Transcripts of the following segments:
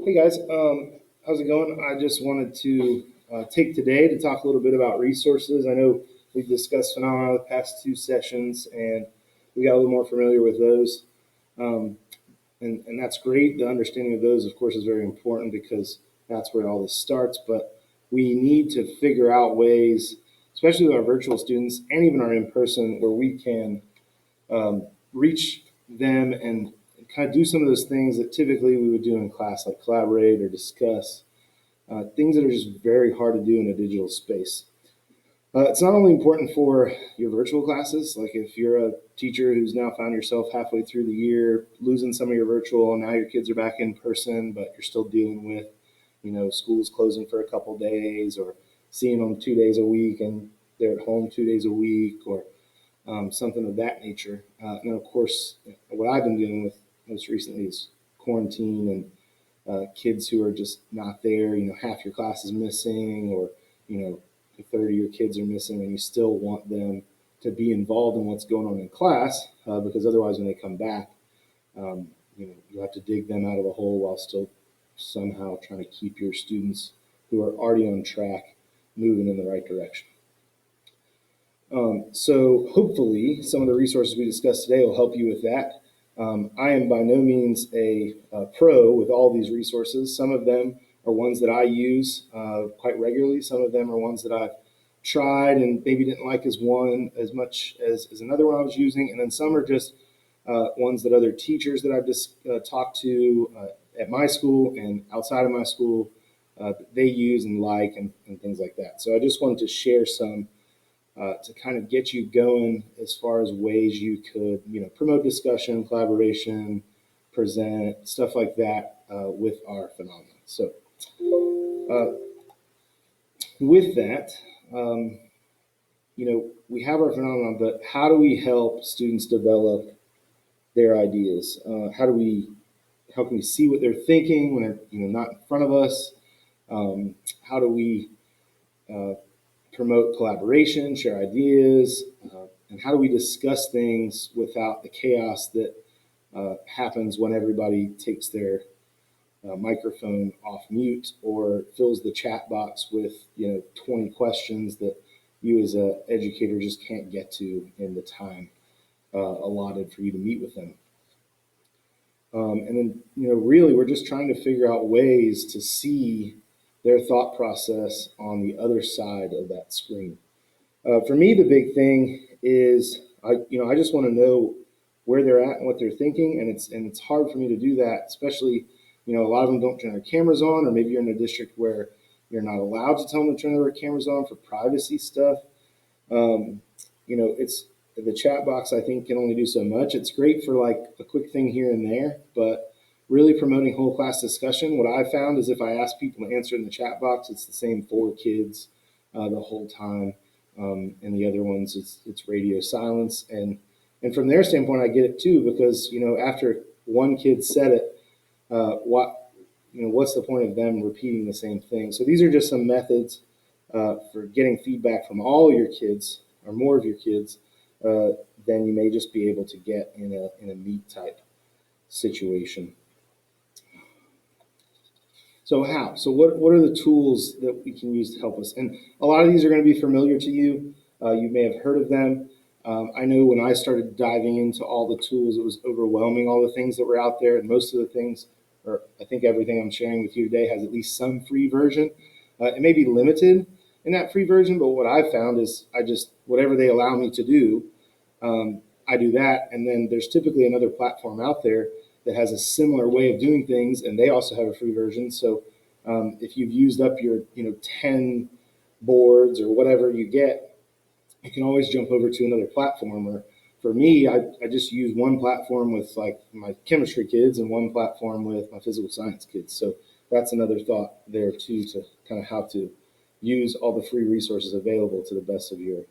Hey guys, how's it going? I just wanted to take today to talk a little bit about resources. I know we've discussed phenomena the past two sessions, and we got a little more familiar with those, um, and that's great. The understanding of those, of course, is very important because that's where all this starts. But we need to figure out ways, especially with our virtual students and even our in person, where we can reach them and kind of do some of those things that typically we would do in class, like collaborate or discuss, things that are just very hard to do in a digital space. It's not only important for your virtual classes, like if you're a teacher who's now found yourself halfway through the year losing some of your virtual, and now your kids are back in person, but you're still dealing with, schools closing for a couple days, or seeing them 2 days a week and they're at home 2 days a week, or something of that nature. And of course, what I've been dealing with most recently is quarantine and kids who are just not there. Half your class is missing, or a third of your kids are missing, and you still want them to be involved in what's going on in class because otherwise, when they come back, you have to dig them out of the hole while still somehow trying to keep your students who are already on track moving in the right direction. So hopefully some of the resources we discussed today will help you with that. I am by no means a pro with all these resources. Some of them are ones that I use quite regularly. Some of them are ones that I've tried and maybe didn't like as much as another one I was using. And then some are just ones that other teachers that I've just talked to at my school and outside of my school they use and like and things like that. So I just wanted to share some to kind of get you going as far as ways you could, promote discussion, collaboration, present, stuff like that with our phenomenon. So, uh, with that, we have our phenomenon, but how do we help students develop their ideas? How can we see what they're thinking when they're, not in front of us? How do we uh, promote collaboration, share ideas, and how do we discuss things without the chaos that happens when everybody takes their microphone off mute or fills the chat box with 20 questions that you as an educator just can't get to in the time allotted for you to meet with them. And then, really, we're just trying to figure out ways to see their thought process on the other side of that screen. For me, the big thing is I just want to know where they're at and what they're thinking, and it's hard for me to do that, especially a lot of them don't turn their cameras on, or maybe you're in a district where you're not allowed to tell them to turn their cameras on for privacy stuff. It's the chat box. I think can only do so much. It's great for like a quick thing here and there, but really promoting whole class discussion. What I found is if I ask people to answer in the chat box, it's the same four kids the whole time. And the other ones it's radio silence, and from their standpoint I get it too, because after one kid said it, what's the point of them repeating the same thing? So these are just some methods for getting feedback from all your kids or more of your kids than you may just be able to get in a meet type situation. So how? So what are the tools that we can use to help us? And a lot of these are going to be familiar to you. You may have heard of them. I know when I started diving into all the tools, it was overwhelming, all the things that were out there. And most of the things, or I think everything I'm sharing with you today has at least some free version. It may be limited in that free version, but what I've found is whatever they allow me to do, I do that. And then there's typically another platform out there that has a similar way of doing things, and they also have a free version. So if you've used up your 10 boards or whatever you get, you can always jump over to another platform. Or for me, I just use one platform with like my chemistry kids and one platform with my physical science kids. So that's another thought there too, to kind of how to use all the free resources available to the best of your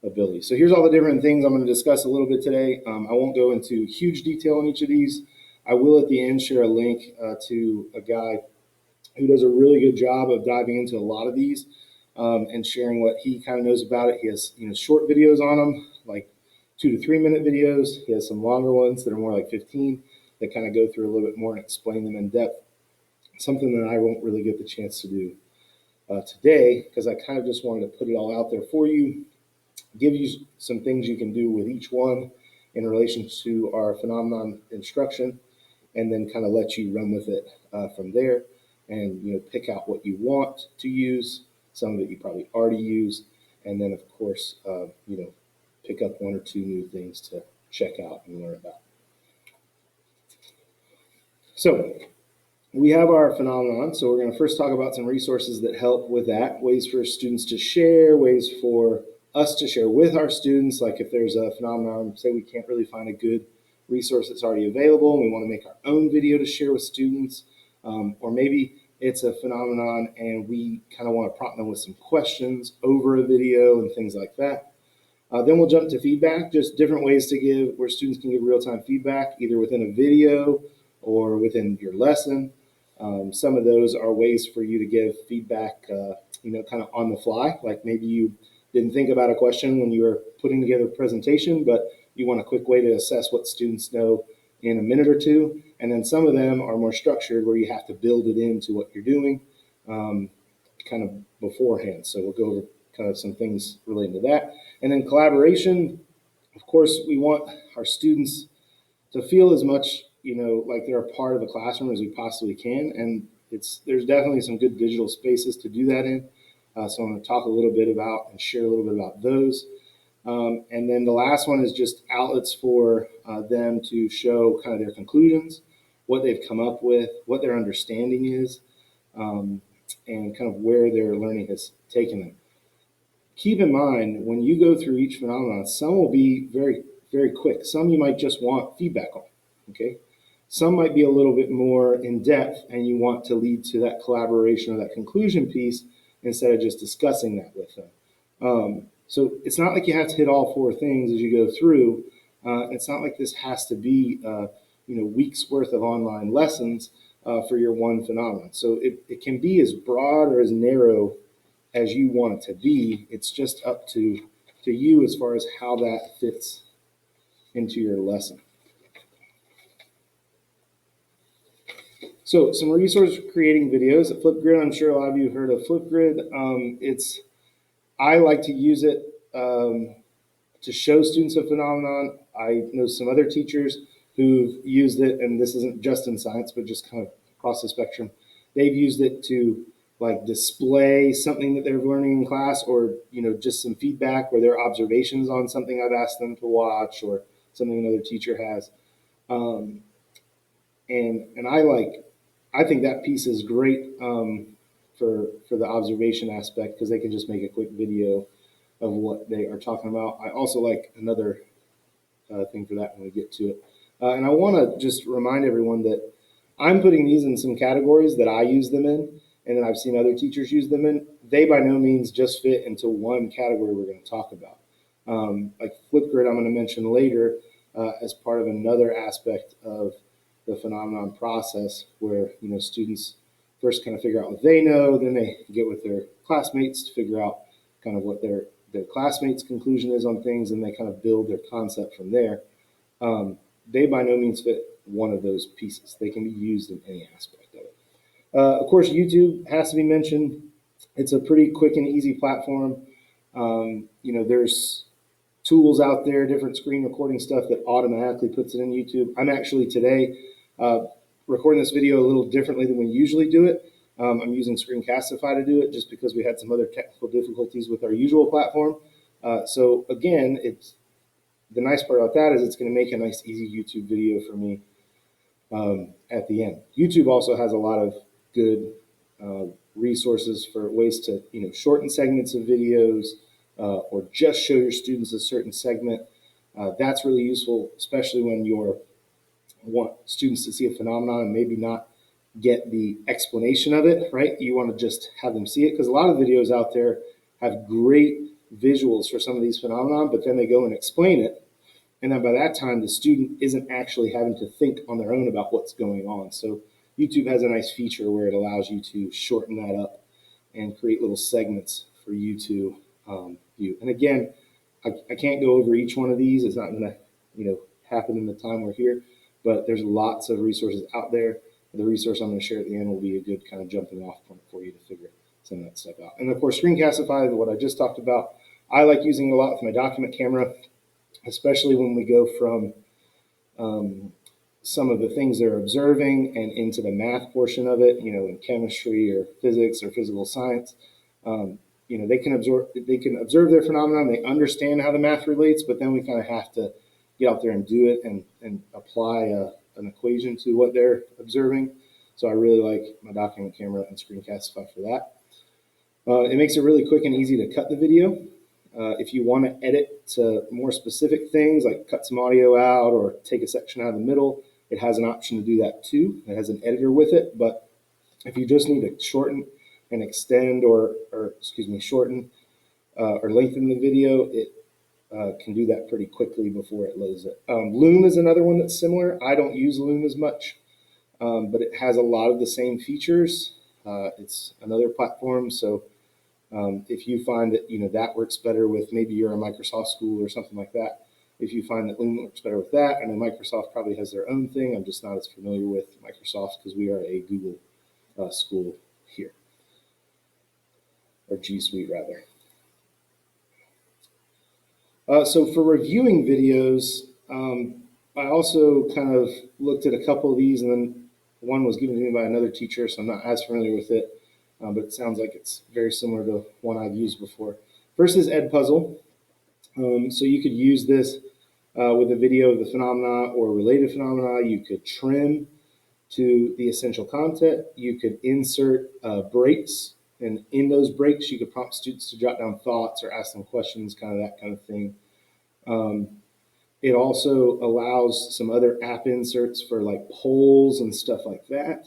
ability. So here's all the different things I'm going to discuss a little bit today. I won't go into huge detail on each of these. I will at the end share a link to a guy who does a really good job of diving into a lot of these and sharing what he kind of knows about it. He has short videos on them, like 2 to 3 minute videos. He has some longer ones that are more like 15 that kind of go through a little bit more and explain them in depth. something that I won't really get the chance to do today, because I kind of just wanted to put it all out there for you, give you some things you can do with each one in relation to our phenomenon instruction, and then kind of let you run with it from there, and pick out what you want to use. Some of it you probably already use, and then of course pick up one or two new things to check out and learn about. So we have our phenomenon. So we're going to first talk about some resources that help with that, ways for students to share, ways for us to share with our students. Like if there's a phenomenon, say we can't really find a good resource that's already available, and we want to make our own video to share with students, or maybe it's a phenomenon and we kind of want to prompt them with some questions over a video and things like that. Then we'll jump to feedback, just different ways to give, where students can give real-time feedback, either within a video or within your lesson. Some of those are ways for you to give feedback, kind of on the fly. Like maybe you didn't think about a question when you were putting together a presentation, but you want a quick way to assess what students know in a minute or two. And then some of them are more structured, where you have to build it into what you're doing kind of beforehand. So we'll go over kind of some things relating to that. And then collaboration, of course, we want our students to feel as much like they're a part of a classroom as we possibly can. And there's definitely some good digital spaces to do that in. So I'm going to talk a little bit about and share a little bit about those. And then the last one is just outlets for them to show kind of their conclusions, what they've come up with, what their understanding is, and kind of where their learning has taken them. Keep in mind, when you go through each phenomenon, some will be very, very quick. Some you might just want feedback on, okay? Some might be a little bit more in depth, and you want to lead to that collaboration or that conclusion piece instead of just discussing that with them. So it's not like you have to hit all four things as you go through. It's not like this has to be weeks worth of online lessons for your one phenomenon. So it can be as broad or as narrow as you want it to be. It's just up to you as far as how that fits into your lesson. So some resources for creating videos. Flipgrid, I'm sure a lot of you have heard of Flipgrid. I like to use it to show students a phenomenon. I know some other teachers who've used it, and this isn't just in science, but just kind of across the spectrum. They've used it to like display something that they're learning in class, or just some feedback or their observations on something I've asked them to watch, or something another teacher has. And I think that piece is great for the observation aspect, because they can just make a quick video of what they are talking about. I also like another thing for that when we get to it. And I want to just remind everyone that I'm putting these in some categories that I use them in, and that I've seen other teachers use them in. They by no means just fit into one category we're going to talk about. Like Flipgrid, I'm going to mention later as part of another aspect of the phenomenon process, where students first kind of figure out what they know, then they get with their classmates to figure out kind of what their classmates' conclusion is on things, and they kind of build their concept from there. They by no means fit one of those pieces. They can be used in any aspect of it. Of course, YouTube has to be mentioned. It's a pretty quick and easy platform. There's tools out there, different screen recording stuff that automatically puts it in YouTube. I'm actually today recording this video a little differently than we usually do it. I'm using Screencastify to do it, just because we had some other technical difficulties with our usual platform. So again, the nice part about that is it's going to make a nice, easy YouTube video for me at the end. YouTube also has a lot of good resources for ways to shorten segments of videos, or just show your students a certain segment. That's really useful, especially when you want students to see a phenomenon and maybe not get the explanation of it, right? You want to just have them see it, because a lot of videos out there have great visuals for some of these phenomena, but then they go and explain it. And then by that time, the student isn't actually having to think on their own about what's going on. So YouTube has a nice feature where it allows you to shorten that up and create little segments for you to view. And again, I can't go over each one of these. It's not going to happen in the time we're here, but there's lots of resources out there the resource I'm going to share at the end will be a good kind of jumping off point for you to figure some of that stuff out. And of course, Screencastify, what I just talked about, I like using a lot with my document camera, especially when we go from some of the things they're observing and into the math portion of it, in chemistry or physics or physical science. They can observe their phenomenon, they understand how the math relates, but then we kind of have to get out there and do it and apply an equation to what they're observing. So I really like my document camera and Screencastify for that. It makes it really quick and easy to cut the video. If you want to edit to more specific things, like cut some audio out or take a section out of the middle, it has an option to do that too. It has an editor with it, but if you just need to shorten and extend shorten or lengthen the video, it can do that pretty quickly before it loads it. Loom is another one that's similar. I don't use Loom as much, but it has a lot of the same features. It's another platform, so if you find that that works better with, maybe you're a Microsoft school or something like that, if you find that Loom works better with that, I know Microsoft probably has their own thing. I'm just not as familiar with Microsoft because we are a Google school here, or G Suite rather. So for reviewing videos, I also kind of looked at a couple of these, and then one was given to me by another teacher, so I'm not as familiar with it, but it sounds like it's very similar to one I've used before. First is Edpuzzle. So you could use this with a video of the phenomena or related phenomena. You could trim to the essential content. You could insert breaks, and in those breaks, you could prompt students to jot down thoughts or ask them questions, kind of that kind of thing. It also allows some other app inserts for like polls and stuff like that,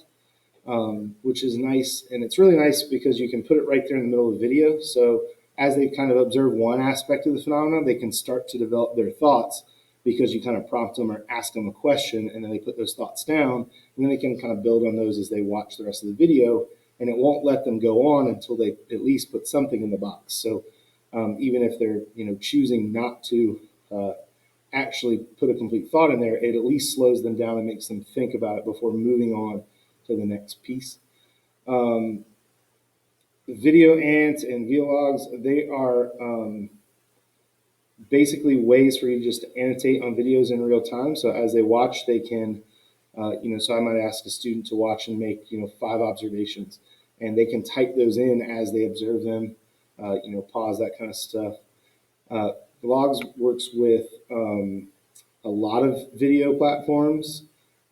which is nice. And it's really nice because you can put it right there in the middle of the video. So as they kind of observe one aspect of the phenomenon, they can start to develop their thoughts because you kind of prompt them or ask them a question, and then they put those thoughts down, and then they can kind of build on those as they watch the rest of the video, and it won't let them go on until they at least put something in the box. So even if they're choosing not to actually put a complete thought in there, it at least slows them down and makes them think about it before moving on to the next piece. Video ants and vlogs, they are basically ways for you just to annotate on videos in real time. So as they watch, they can, so I might ask a student to watch and make, 5 observations, and they can type those in as they observe them, pause, that kind of stuff. Vlogs works with a lot of video platforms,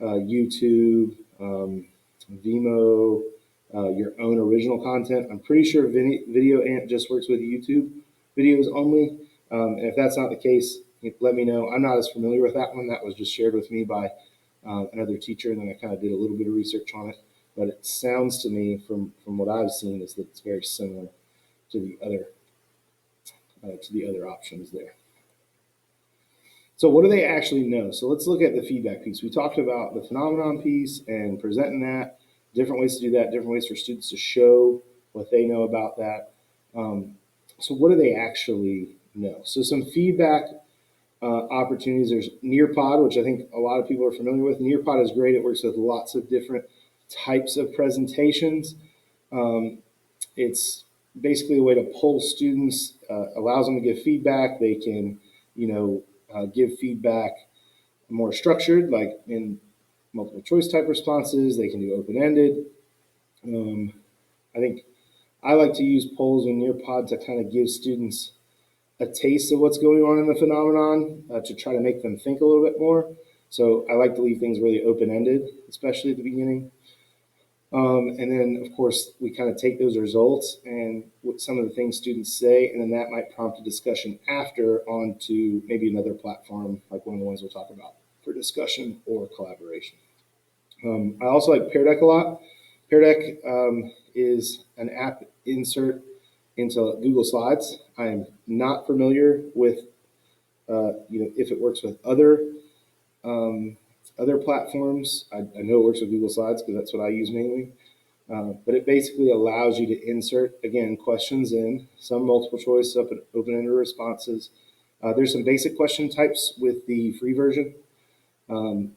YouTube, Vimeo, your own original content. I'm pretty sure Video Ant just works with YouTube videos only. And if that's not the case, let me know. I'm not as familiar with that one. That was just shared with me by another teacher, and then I kind of did a little bit of research on it. But it sounds to me, from what I've seen, is that it's very similar to the other options there. So what do they actually know? So let's look at the feedback piece. We talked about the phenomenon piece and presenting that, different ways to do that, different ways for students to show what they know about that. So what do they actually know? So some feedback opportunities. There's Nearpod, which I think a lot of people are familiar with. Nearpod is great. It works with lots of different types of presentations. It's basically a way to poll students, allows them to give feedback. They can, give feedback more structured, like in multiple choice type responses. They can do open-ended. I think I like to use polls in Nearpod to kind of give students a taste of what's going on in the phenomenon, to try to make them think a little bit more. So I like to leave things really open-ended, especially at the beginning. And then, of course, we kind of take those results and what some of the things students say, and then that might prompt a discussion after onto maybe another platform, like one of the ones we'll talk about for discussion or collaboration. I also like Pear Deck a lot. Pear Deck is an app insert into Google Slides. I'm not familiar with, if it works with other platforms. I know it works with Google Slides because that's what I use mainly. But it basically allows you to insert, again, questions in, some multiple choice, open-ended responses. There's some basic question types with the free version.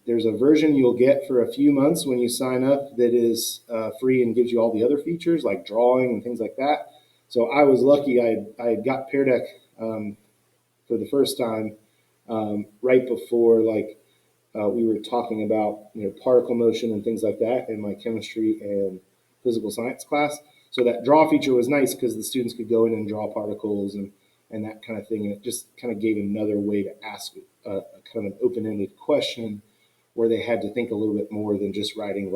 There's a version you'll get for a few months when you sign up that is free and gives you all the other features like drawing and things like that. So I was lucky. I had got Pear Deck for the first time right before we were talking about particle motion and things like that in my chemistry and physical science class. So that draw feature was nice because the students could go in and draw particles and that kind of thing, and it just kind of gave another way to ask a kind of an open-ended question where they had to think a little bit more than just writing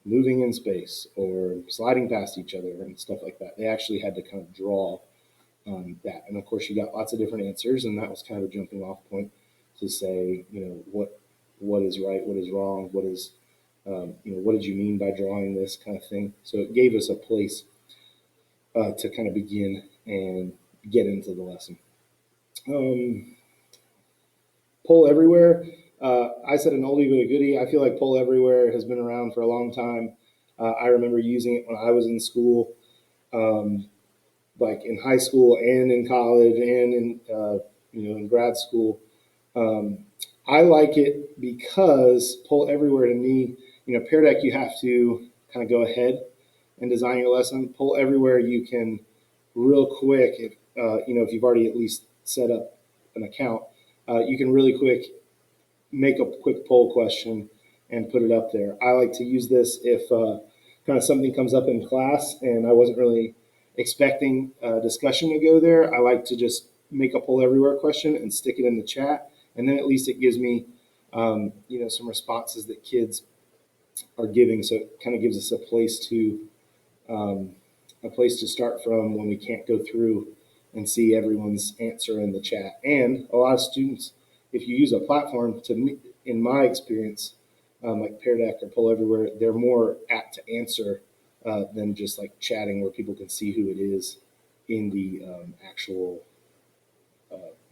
moving in space or sliding past each other and stuff like that. They actually had to kind of draw that. And of course, you got lots of different answers, and that was kind of a jumping off point to say, what is right, what is wrong, what did you mean by drawing this kind of thing. So it gave us a place to kind of begin and get into the lesson. Poll Everywhere. I said an oldie but a goodie. I feel like Poll Everywhere has been around for a long time. I remember using it when I was in school. Like in high school and in college and in grad school. I like it because Poll Everywhere to me, Pear Deck you have to kind of go ahead and design your lesson. Poll Everywhere you can real quick if you've already at least set up an account, you can really quick make a quick poll question and put it up there. I like to use this if kind of something comes up in class and I wasn't really expecting a discussion to go there. I like to just make a Poll Everywhere question and stick it in the chat, and then at least it gives me some responses that kids are giving. So it kind of gives us a place to start from when we can't go through and see everyone's answer in the chat. And a lot of students, if you use a platform, to me, in my experience, like Pear Deck or Poll Everywhere, they're more apt to answer than just like chatting where people can see who it is in the actual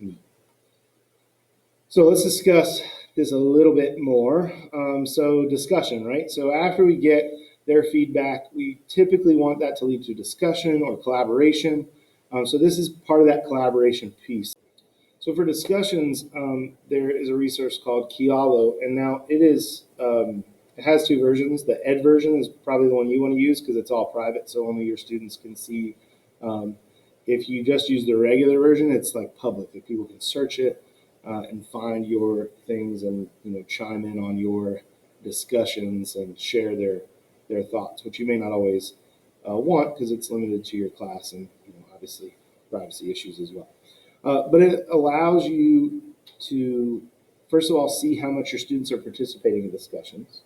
meet. So let's discuss this a little bit more. So discussion, right? So after we get their feedback, we typically want that to lead to discussion or collaboration. So this is part of that collaboration piece. So for discussions, there is a resource called Kialo, and now it has two versions. The Ed version is probably the one you want to use because it's all private, so only your students can see. If you just use the regular version, it's like public, that people can search it and find your things and chime in on your discussions and share their thoughts, which you may not always want because it's limited to your class and obviously privacy issues as well. But it allows you to, first of all, see how much your students are participating in discussions.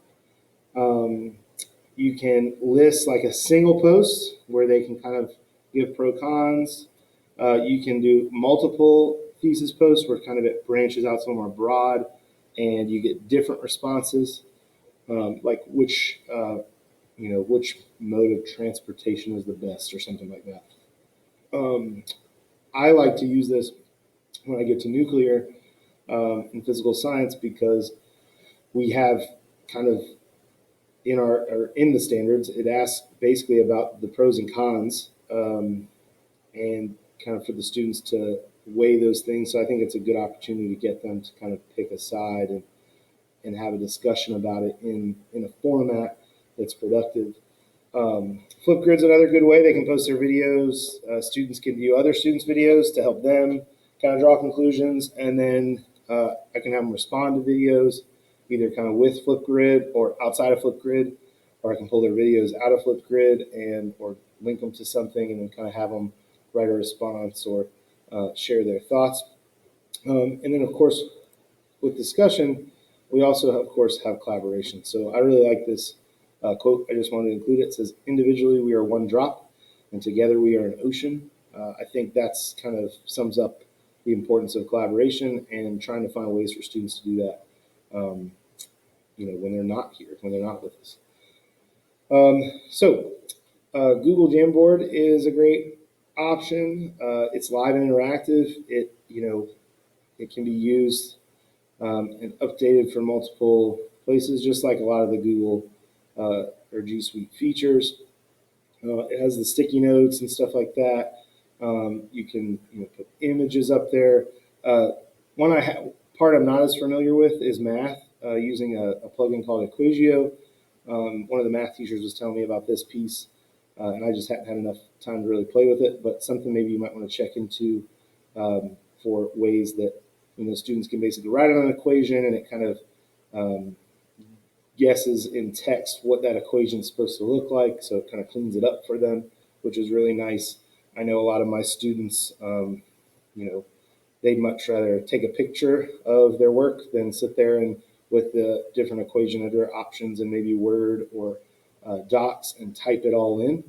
You can list like a single post where they can kind of give pro cons. You can do multiple thesis posts where kind of it branches out some more broad and you get different responses, like which mode of transportation is the best or something like that. I like to use this when I get to nuclear in physical science because we have kind of in the standards, it asks basically about the pros and cons and kind of for the students to weigh those things. So I think it's a good opportunity to get them to kind of pick a side and have a discussion about it in a format that's productive. Flipgrid's another good way. They can post their videos. Students can view other students' videos to help them kind of draw conclusions, and then I can have them respond to videos either kind of with Flipgrid or outside of Flipgrid, or I can pull their videos out of Flipgrid or link them to something and then kind of have them write a response or share their thoughts. And then, of course, with discussion, we also, of course, have collaboration. So I really like this quote. I just wanted to include it. It says, individually, we are one drop, and together we are an ocean. I think that's kind of sums up the importance of collaboration and trying to find ways for students to do that, when they're not here, when they're not with us. Google Jamboard is a great option. It's live and interactive. It can be used and updated from multiple places, just like a lot of the Google or G Suite features. It has the sticky notes and stuff like that. You can put images up there. part I'm not as familiar with is math using a plugin called Equasio. One of the math teachers was telling me about this piece, and I just hadn't had enough time to really play with it, but something maybe you might want to check into for ways that students can basically write an equation and it kind of guesses in text what that equation is supposed to look like, so it kind of cleans it up for them, which is really nice. I know a lot of my students, they'd much rather take a picture of their work than sit there and with the different equation editor options and maybe Word or Docs and type it all in.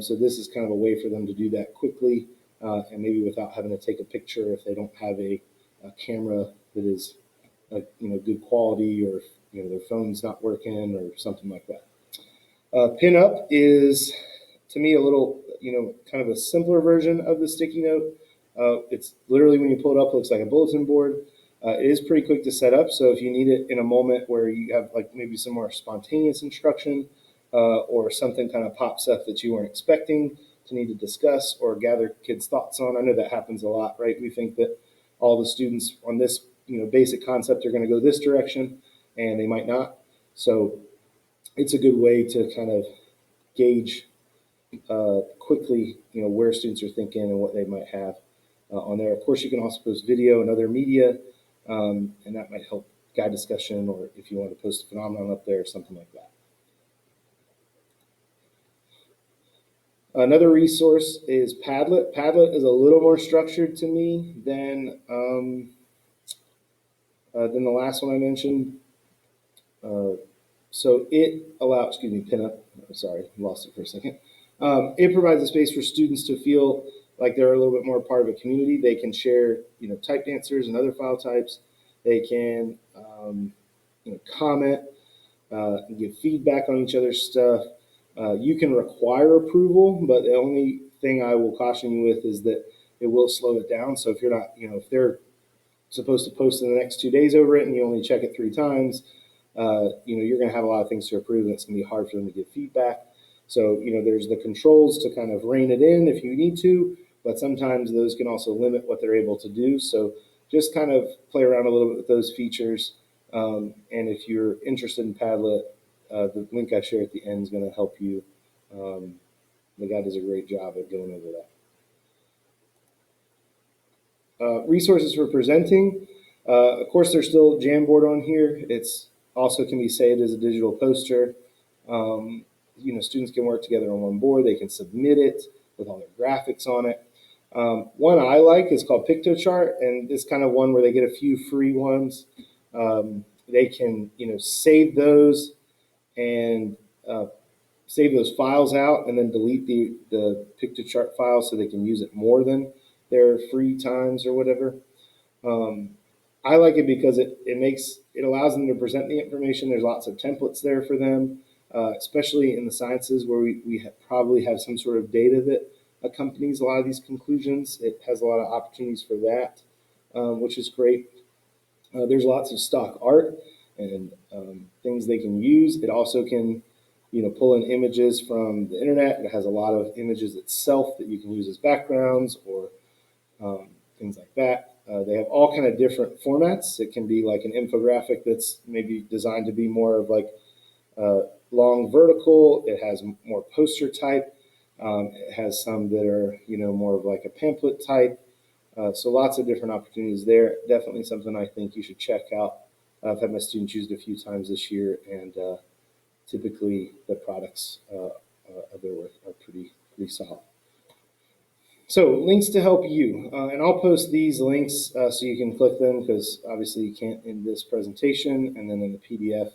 So this is kind of a way for them to do that quickly and maybe without having to take a picture if they don't have a camera that is good quality, or their phone's not working or something like that. Pinup is, to me, a little kind of a simpler version of the sticky note. It's literally, when you pull it up, it looks like a bulletin board. It is pretty quick to set up, so if you need it in a moment where you have like maybe some more spontaneous instruction or something kind of pops up that you weren't expecting to need to discuss or gather kids' thoughts on. I know that happens a lot, right? We think that all the students on this basic concept are going to go this direction, and they might not. So it's a good way to kind of gauge quickly where students are thinking and what they might have on there. Of course, you can also post video and other media, and that might help guide discussion, or if you want to post a phenomenon up there or something like that. Another resource is Padlet. Padlet is a little more structured to me than the last one I mentioned. So it allows, Pinup. Sorry, lost it for a second. It provides a space for students to feel like they're a little bit more part of a community. They can share, typed answers and other file types. They can, comment, and give feedback on each other's stuff. You can require approval, but the only thing I will caution you with is that it will slow it down. So if you're not, if they're supposed to post in the next 2 days over it and you only check it 3 times, you're going to have a lot of things to approve, and it's going to be hard for them to give feedback. So, there's the controls to kind of rein it in if you need to, but sometimes those can also limit what they're able to do. So just kind of play around a little bit with those features. And if you're interested in Padlet, the link I share at the end is going to help you. The guy does a great job at going over that. Resources for presenting. Of course, there's still Jamboard on here. It's also can be saved as a digital poster. Students can work together on one board. They can submit it with all their graphics on it. One I like is called Piktochart, and it's kind of one where they get a few free ones. They can, save those and save those files out and then delete the Piktochart file so they can use it more than their free times or whatever. I like it because it allows them to present the information. There's lots of templates there for them, especially in the sciences where we probably have some sort of data that accompanies a lot of these conclusions. It has a lot of opportunities for that, which is great. There's lots of stock art and things they can use. It also can, pull in images from the internet. It has a lot of images itself that you can use as backgrounds or things like that. They have all kind of different formats. It can be like an infographic that's maybe designed to be more of like long vertical. It has more poster type. It has some that are, more of like a pamphlet type. So lots of different opportunities there. Definitely something I think you should check out. I've had my students use it a few times this year, and typically the products of their work are pretty solid. So links to help you, and I'll post these links so you can click them, because obviously you can't in this presentation, and then in the PDF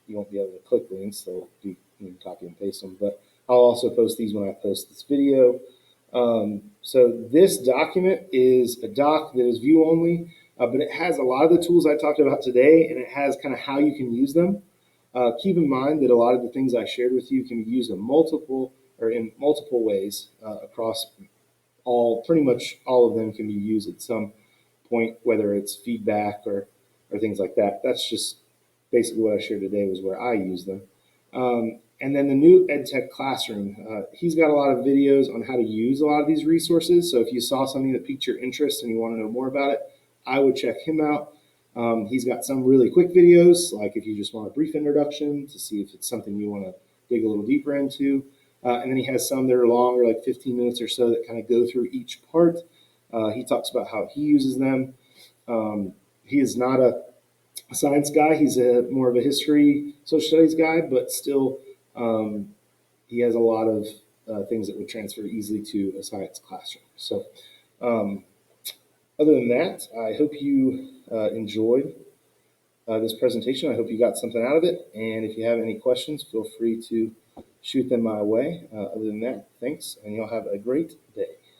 you won't be able to click links. They'll be, you can copy and paste them, but I'll also post these when I post this video. So this document is a doc that is view only, but it has a lot of the tools I talked about today, and it has kind of how you can use them. Keep in mind that a lot of the things I shared with you can be used in multiple ways across pretty much all of them can be used at some point, whether it's feedback or things like that. That's just basically what I shared today was where I use them. And then the new EdTech Classroom, he's got a lot of videos on how to use a lot of these resources. So if you saw something that piqued your interest and you want to know more about it, I would check him out. He's got some really quick videos, like if you just want a brief introduction to see if it's something you want to dig a little deeper into. And then he has some that are longer, like 15 minutes or so, that kind of go through each part. He talks about how he uses them. He is not a science guy. He's more of a history, social studies guy, but still, he has a lot of things that would transfer easily to a science classroom. So, um, other than that, I hope you enjoyed this presentation. I hope you got something out of it. And if you have any questions, feel free to shoot them my way. Other than that, thanks, and you'll have a great day.